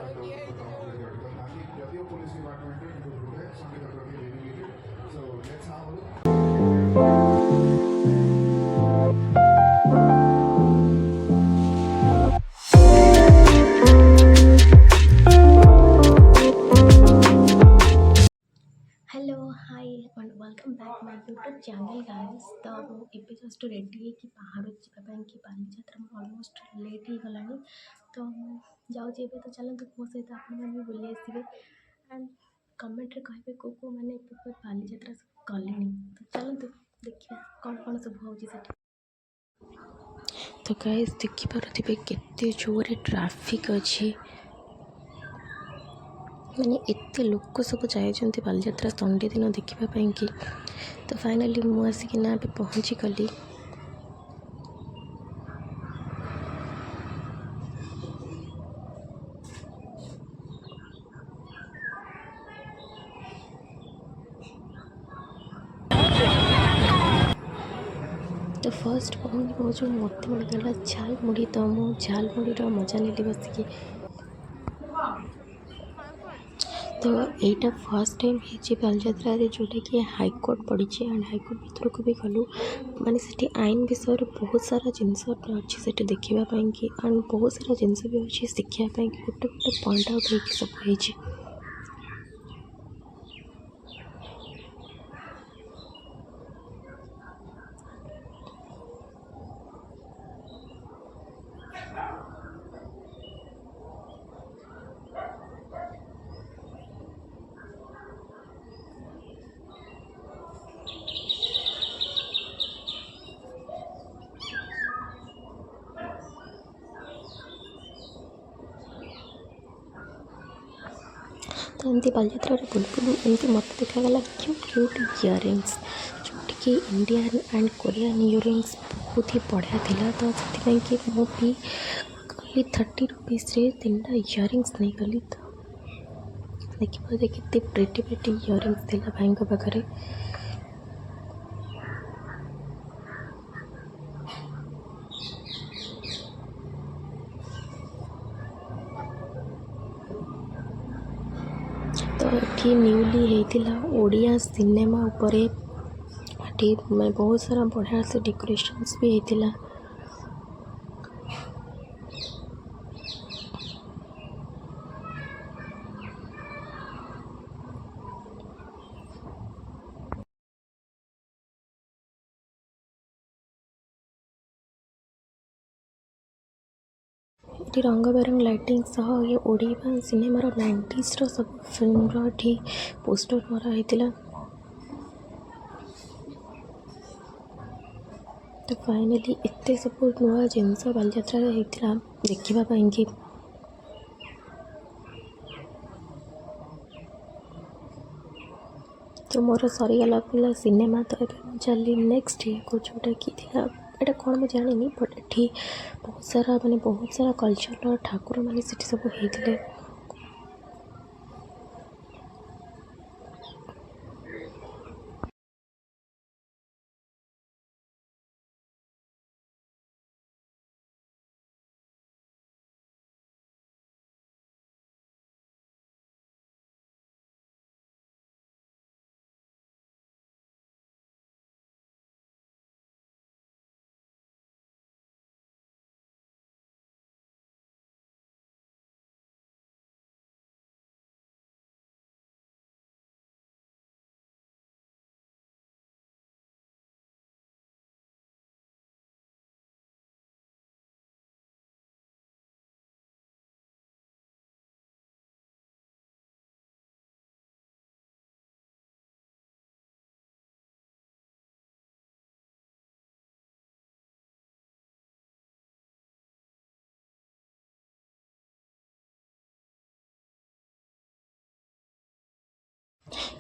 जदिव police department संगीत प्रति dedicated so let's have a look. Hello hi and welcome back my YouTube channel guys. तो ଏବେ just ready ହେଇକି ବାହାରୁଛି ଯିବା ପାଇଁ କି ବାଲିଯାତ୍ରା ମୋର ଅଲମୋଷ୍ଟ ଲେଟ୍ ହେଇଗଲାଣି। ତ ମୁଁ ଯାଉଛି ଏବେ। ତ ଚାଲନ୍ତୁ ମୋ ସହିତ ଆପଣମାନେ ବି ବୁଲି ଆସିବେ ଆଣ୍ଡ କମେଣ୍ଟରେ କହିବେ କେଉଁ ମାନେ ଏବେ ବାଲିଯାତ୍ରା ସବୁ ଗଲେଣି। ତ ଚାଲନ୍ତୁ ଦେଖିବା କ'ଣ କ'ଣ ସବୁ ହେଉଛି ସେଠି। ତ ଗାଇସ୍ ଦେଖିପାରୁଥିବେ କେତେ ଜୋରରେ ଟ୍ରାଫିକ୍ ଅଛି। ମାନେ ଏତେ ଲୋକ ସବୁ ଯାଇଛନ୍ତି ବାଲିଯାତ୍ରା ସଣ୍ଡେ ଦିନ ଦେଖିବା ପାଇଁ କି। ତ ଫାଇନାଲି ମୁଁ ଆସିକିନା ଏବେ ପହଞ୍ଚିଗଲି। तो फर्स्ट पहुँच जो मत मिलगला झालमुड़ी। तो मुझे झालमुड़ीर मजा नेली बसिकी। तो यहीटा फर्स्ट टाइम है बालजात्रा जोटा कि हाईकोर्ट पड़ी एंड हाईकोर्ट भीतर को भी गलु माने सेठी आईन विषय बहुत सारा जिनस अच्छी से देखापी एंड बहुत सारा जिनस भी अच्छी शिखापी गोटे गोटे पॉइंट आउट हो सब है। तो एमती बालजात्रा बुलबुल एमती मत देखागला क्यूट क्यूट इयरिंग्स जोटिकी इंडियन एंड कोरियन इयरिंग्स बहुत ही बढ़िया थिला। तो से कि मुझे गली 30 रुपीस 3टा इयरिंग्स नहीं गली। तो देखिए कितने प्रिटी प्रिटी इयरिंग्स थिला भाई पाखे। तो ये न्यूली होता ओडिया सिनेमा उपरे मैं बहुत सारा बढ़िया से डेकोरेशंस भी होता। ये रंग बेरंग लाइटिंग सह ये ओडिया सिनेमार 90s सब फिल्म पोस्टर मरा होता। तो फाइनली एत सब नुआ जिनस बालजात्रा होता देखापी। तो मोर सरीगला पिला सिनेमा। तो ये चली नेक्स्ट को जोटा कि एटा कौन मुझे जानी बट ये बहुत सारा कल्चर ठाकुर मैंने सब होते।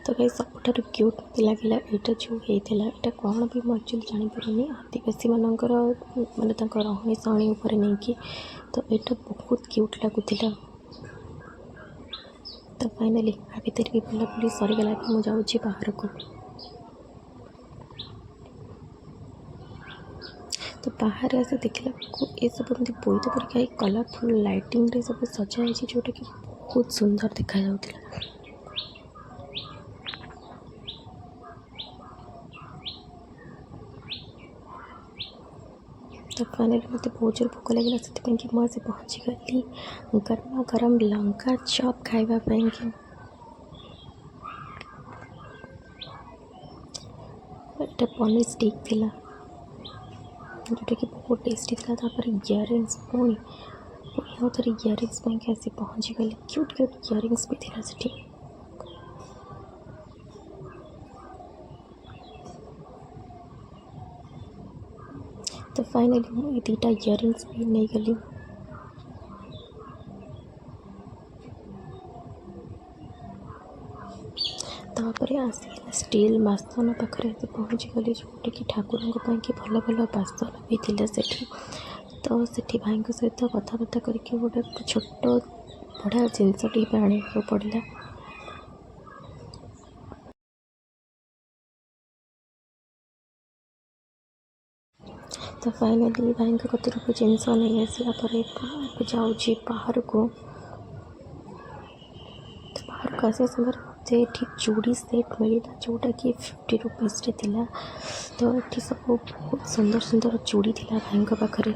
तो कहीं सबुठ क्यूट मत लगे यहाँ जो होता है कौन भी मुझे एक्चुअली जानीपारे आदिवासी मानकर माने रहणी सहणी उपर नहीं कि। तो यहाँ बहुत क्यूट लगुला। तो फाइनाली आ भर भी बुलाबुली सरीगला भी मुझे बाहर को। तो बाहर आसे देखला ये सब बोईत परीक्षा कलरफुल लाइटिंग रे सब सजाई जोटा कि बहुत सुंदर देखा जाउथिला। तो फाइनली मत बहुत जोर भोक लगे से कि मुझे पहुँची गली गरमा गरम लंका चॉप खाइबापी कि एटा पनीर स्टिक थिला जोटा कि बहुत टेस्टी था। इयरिंग्स पुणी आउ थे इयरिंग्स आसी पहुँची गली क्यूट क्यूट इयरिंग्स भी थिला सेठी। तो फाइनली मुझे दुटा इयरिंग्स भी नहीं गली। तापर आसिक स्टील बासन पाखे पहुँची गली जोटा कि ठाकुर की भल भल बासन भी थे सेठी। तो सेठी भाई सहित कथबार्ता करके गोटे छोट बढ़िया जिनसटी आने पड़ा। तो फाइनली भाई कतर जिनस नहीं आसला जाऊँगी बाहर को। तो बाहर को आसा समय मत चूड़ी सेट मिला जोटा कि 50 रुपीज थिला। तो ये सब बहुत सुंदर सुंदर चूड़ी थिला भाई पाखे।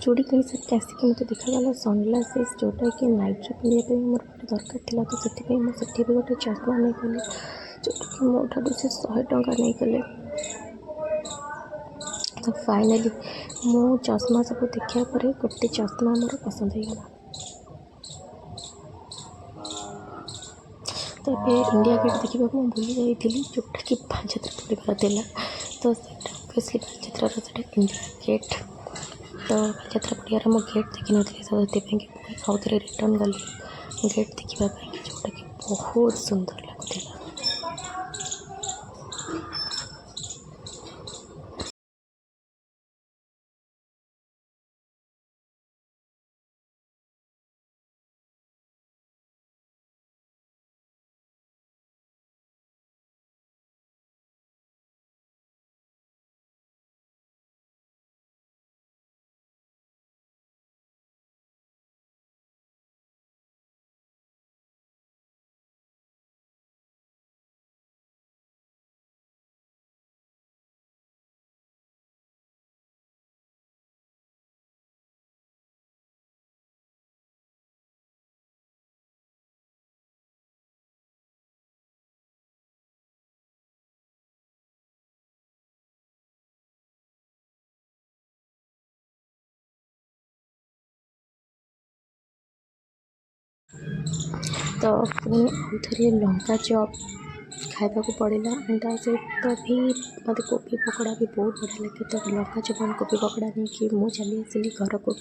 चूड़ी कहीं से आसिक मत देखा सनग्लासेस जोटा कि नाइट पिंधे मोर गोटे दरकार था। तो से मुझे भी गोटे चश्मा नहीं गली जोटा कि मो ठार से 100 टंका नहीं गले। तो फाइनली मो चश्मा सब देखा गोटे चश्मा मोर पसंद होगा। तो ये इंडिया गेट देखा भूली जाइए जोटा कि बालियात्रा पड़ार था। तो ऑब्वियसली बालियात्रा इंडिया गेट। तो बालियात्रा पड़ियार मो गेट देखी नी तो से आउ थे रिटर्न गली गेट देखापी जोटा कि बहुत सुंदर लगुला। तो पुणी आउ थे लंका चॉप खाइबा पड़ा एंड सहित भी मत कोबी पकड़ा भी बहुत बढ़िया लगे। तो लंका चॉप और कोबी पकड़ा नहीं कि मुझे चली आसिली घर को।